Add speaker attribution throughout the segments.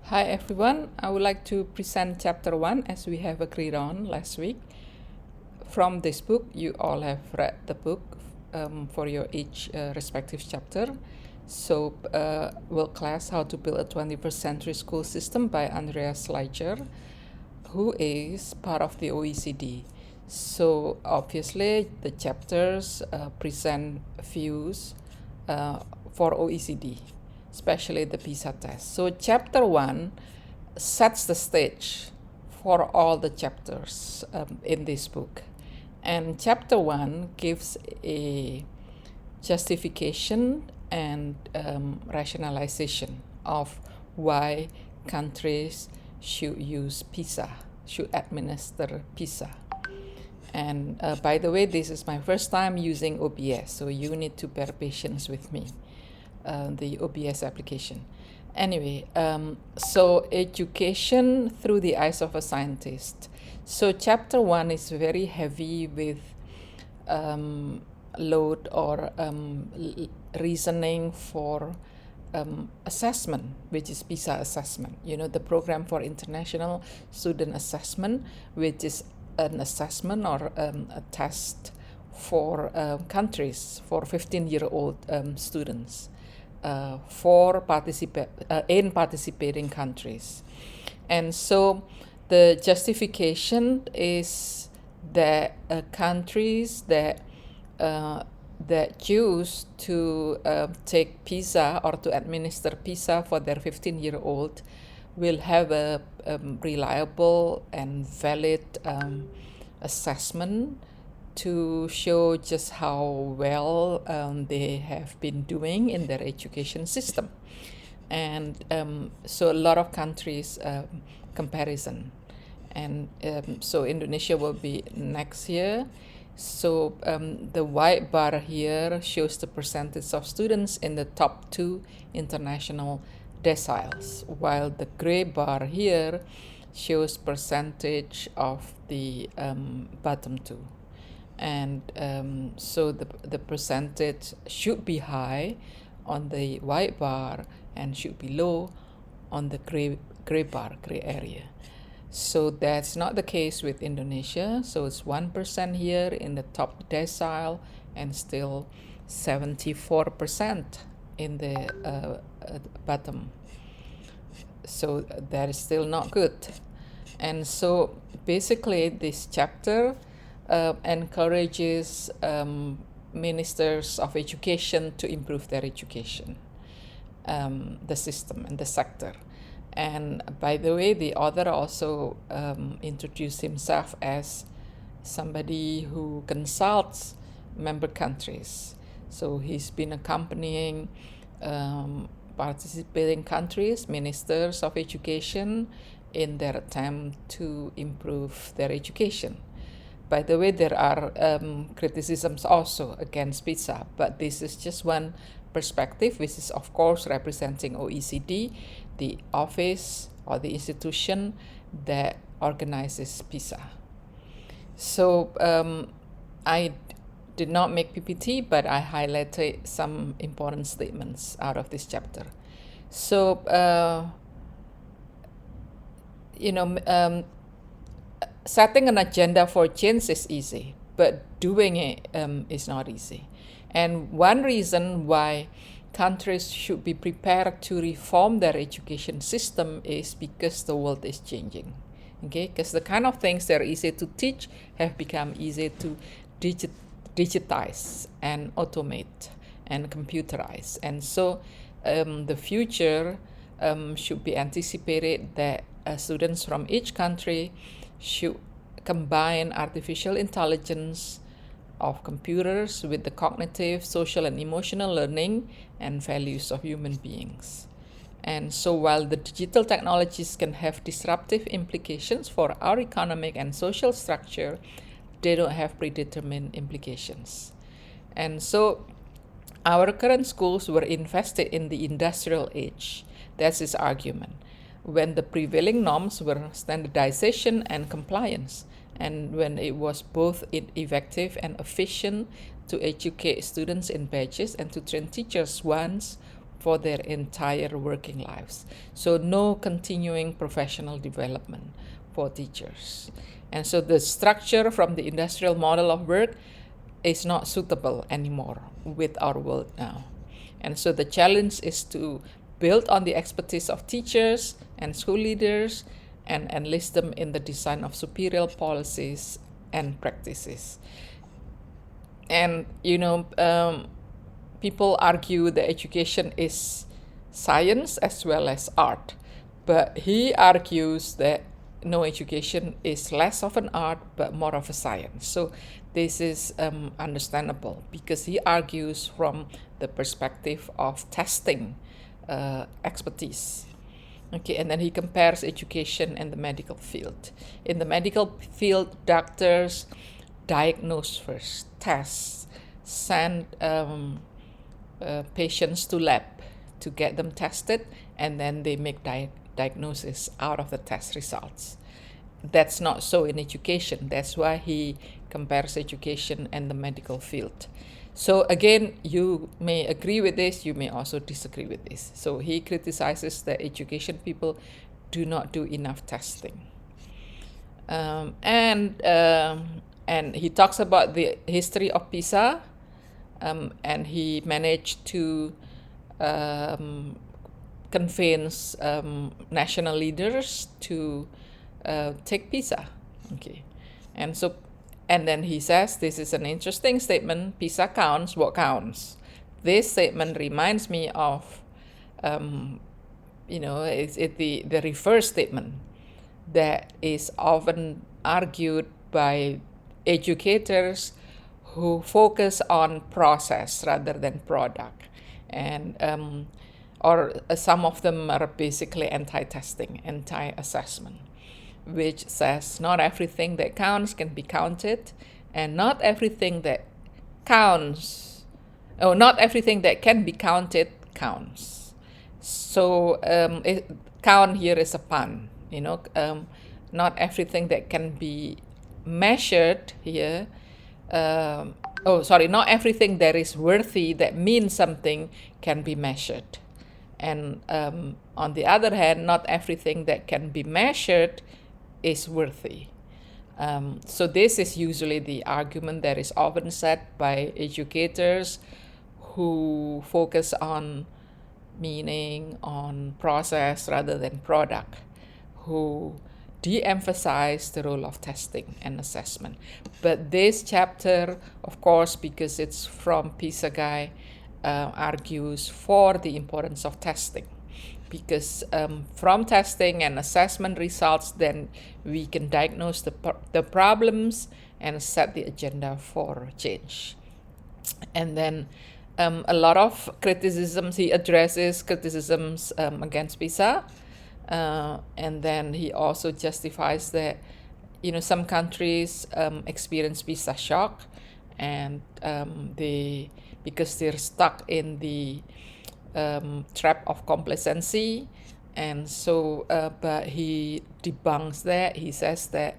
Speaker 1: Hi everyone, I would like to present Chapter 1 as we have agreed on last week. From this book, you all have read the book for your each respective chapter. So, WorldClass, How to Build a 21st Century School System by Andreas Schleicher, who is part of the OECD. So, obviously, the chapters present views for OECD, especially the PISA test. So chapter 1 sets the stage for all the chapters in this book. And chapter 1 gives a justification and rationalization of why countries should use PISA, should administer PISA. And by the way, this is my first time using OBS, so you need to bear patience with me. The OBS application. Anyway, so education through the eyes of a scientist. So chapter 1 is very heavy with load or reasoning for assessment, which is PISA assessment. You know, the Program for International Student Assessment, which is an assessment or a test for countries, for 15-year-old students. In participating countries. And so the justification is that countries that choose to take PISA or to administer PISA for their 15-year-old will have a reliable and valid assessment to show just how well they have been doing in their education system. And so a lot of countries comparison. And so Indonesia will be next year. So the white bar here shows the percentage of students in the top 2 international deciles, while the gray bar here shows percentage of the bottom 2. And so the percentage should be high on the white bar and should be low on the gray bar, gray area. So that's not the case with Indonesia. So it's 1% here in the top decile and still 74% in the bottom. So that is still not good. And so basically this chapter encourages ministers of education to improve their education, the system and the sector. And by the way, the author also introduced himself as somebody who consults member countries. So he's been accompanying participating countries, ministers of education, in their attempt to improve their education. By the way, there are criticisms also against PISA, but this is just one perspective, which is of course representing OECD, the office or the institution that organizes PISA. So I did not make PPT, but I highlighted some important statements out of this chapter. So, setting an agenda for change is easy, but doing it is not easy. And one reason why countries should be prepared to reform their education system is because the world is changing. Okay, because the kind of things that are easy to teach have become easy to digitize and automate and computerize. And so the future should be anticipated that students from each country should combine artificial intelligence of computers with the cognitive, social, and emotional learning and values of human beings. And so while the digital technologies can have disruptive implications for our economic and social structure, they don't have predetermined implications. And so our current schools were invested in the industrial age. That's his argument, when the prevailing norms were standardization and compliance, and when it was both effective and efficient to educate students in batches and to train teachers once for their entire working lives. So no continuing professional development for teachers. And so the structure from the industrial model of work is not suitable anymore with our world now. And so the challenge is to build on the expertise of teachers and school leaders and enlist them in the design of superior policies and practices. And, people argue that education is science as well as art. But he argues that no, education is less of an art but more of a science. So this is understandable because he argues from the perspective of testing expertise. Okay, and then he compares education and the medical field. In the medical field, doctors diagnose first, test, send patients to lab to get them tested, and then they make diagnosis out of the test results. That's not so in education. That's why he compares education and the medical field. So again, you may agree with this, you may also disagree with this. So he criticizes that education people do not do enough testing. And he talks about the history of PISA, and he managed to convince national leaders to take PISA. Okay, and then he says, this is an interesting statement, PISA counts, what counts? This statement reminds me of, it's the reverse statement that is often argued by educators who focus on process rather than product. And or some of them are basically anti-testing, anti-assessment, which says not everything that counts can be counted, and not everything that not everything that can be counted counts. So count here is a pun, not everything that can be measured here. Not everything that is worthy, that means something, can be measured. And on the other hand, not everything that can be measured is worthy. So this is usually the argument that is often said by educators who focus on meaning, on process rather than product, who de-emphasize the role of testing and assessment. But this chapter, of course, because it's from PISA guy, argues for the importance of testing, because from testing and assessment results, then we can diagnose the problems and set the agenda for change. And then a lot of criticisms, he addresses criticisms against PISA, and then he also justifies that some countries experience PISA shock, and because they're stuck in the trap of complacency. And so but he debunks that. He says that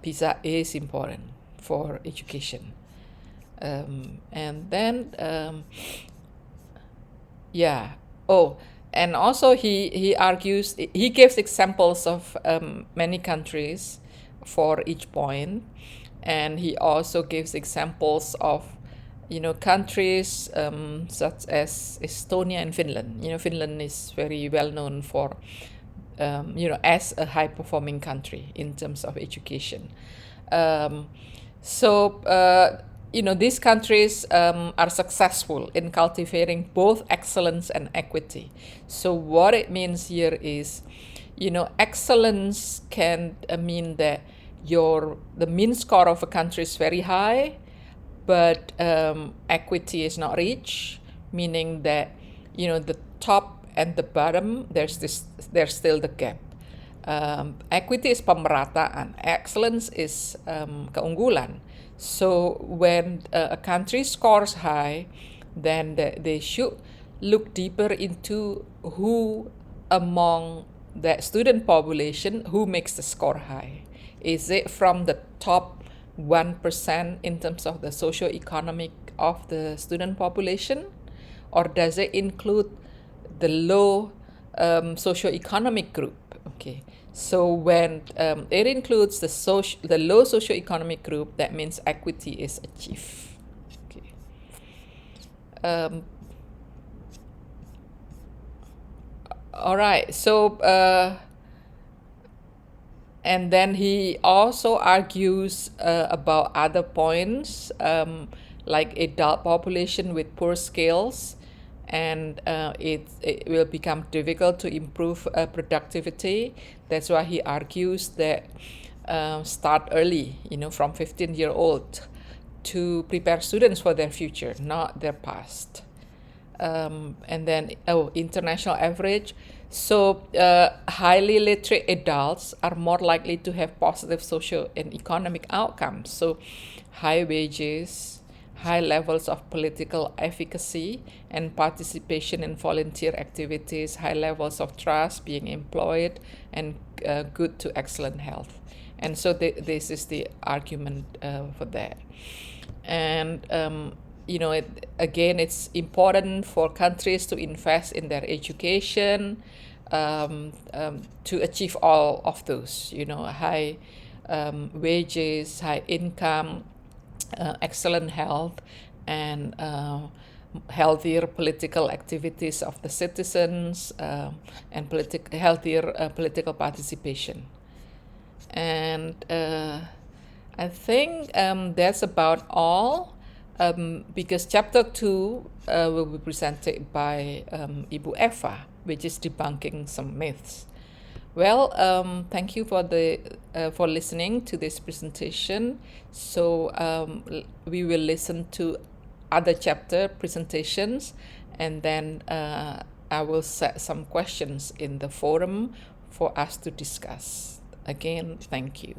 Speaker 1: PISA is important for education. And then and also he argues, he gives examples of many countries for each point, and he also gives examples of countries such as Estonia and Finland. Finland is very well known for as a high performing country in terms of education. These countries are successful in cultivating both excellence and equity. So what it means here is, excellence can mean that the mean score of a country is very high, but equity is not reached, meaning that the top and the bottom, there's still the gap. Equity is pemerataan, excellence is keunggulan. So when a country scores high, then they should look deeper into who among that student population who makes the score high. Is it from the top 1% in terms of the socio-economic of the student population, or does it include the low socioeconomic group. Okay, so when it includes the low socioeconomic group, that means equity is achieved. Okay. All right, so and then he also argues about other points, like adult population with poor skills, and it will become difficult to improve productivity. That's why he argues that start early, from 15-year-old, to prepare students for their future, not their past. And then international average. So highly literate adults are more likely to have positive social and economic outcomes. So high wages, high levels of political efficacy and participation in volunteer activities, high levels of trust, being employed, and good to excellent health. And so this is the argument for that. And it's important for countries to invest in their education to achieve all of those, high wages, high income, excellent health, and healthier political activities of the citizens, and healthier political participation. And I think that's about all, because Chapter 2 will be presented by Ibu Eva, which is debunking some myths. Well, thank you for listening to this presentation. So we will listen to other chapter presentations, and then I will set some questions in the forum for us to discuss. Again, thank you.